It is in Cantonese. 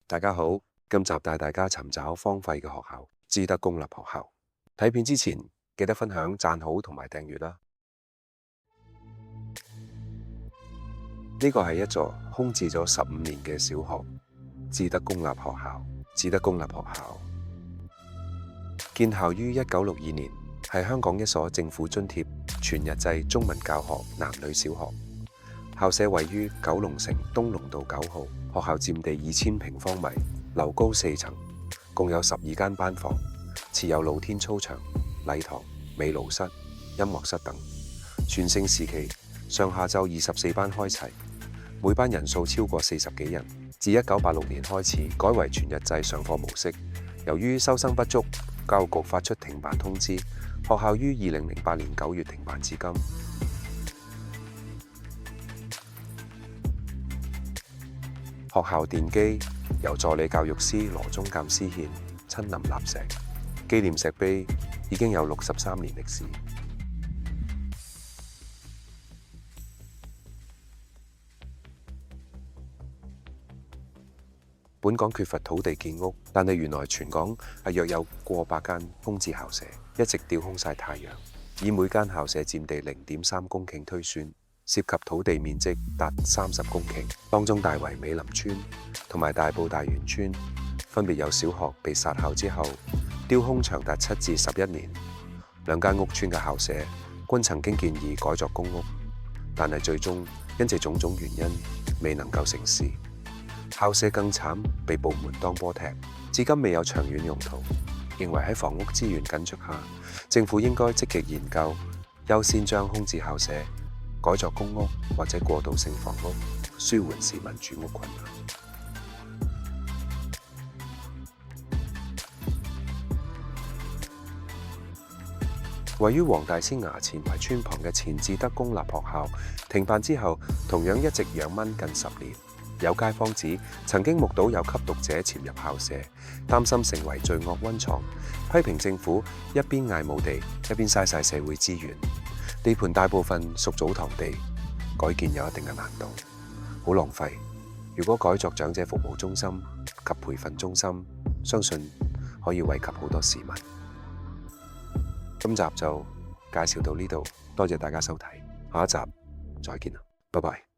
大家好，今集帶大家尋找荒廢嘅學校——知德公立學校。睇片之前記得分享、讚好同埋訂閱啦。呢個係一座空置咗15年嘅小學——知德公立學校。知德公立學校建校於1962年，係香港一所政府津貼全日制中文教學男女小學。校舍位於九龍城東龍道9號，學校佔地2000平方米，樓高4層，共有12間班房，設有露天操場、禮堂、美勞室、音樂室等。全盛時期，上下晝24班開齊，每班人數超過40幾人。自1986年開始改為全日制上課模式。由於收生不足，教育局發出停辦通知，學校於2008年9月停辦至今。學校奠基由助理教育師羅宗鑑師獻親臨立石，紀念石碑已經有63年歷史。本港缺乏土地建屋，但係原來全港係約有過百間空置校舍，一直吊空晒太陽。以每間校舍佔地0.3公頃推算，涉及土地面積達30公頃，當中大圍美林村同埋大埔大元村分別有小學被殺校之後丟空長達7至11年。兩間屋村嘅校舍均曾經建議改作公屋，但係最終因這種種原因未能夠成事。校舍更慘，被部門當波踢，至今未有長遠用途。認為喺房屋資源緊絀下，政府應該積極研究優先將空置校舍改作公屋或者過渡性房屋，舒緩市民住屋困難。位於黃大仙衙前圍村旁嘅前志德公立學校停辦之後，同樣一直養蚊近10年。有街坊指曾經目睹有吸毒者潛入校舍，擔心成為罪惡溫床，批評政府一邊嗌冇地，一邊嘥晒社會資源。地盤大部分屬祖堂地，改建有一定嘅難度，好浪費。如果改作長者服務中心及培訓中心，相信可以惠及好多市民。今集就介紹到呢度，多謝大家收睇，下一集再見啦，拜拜。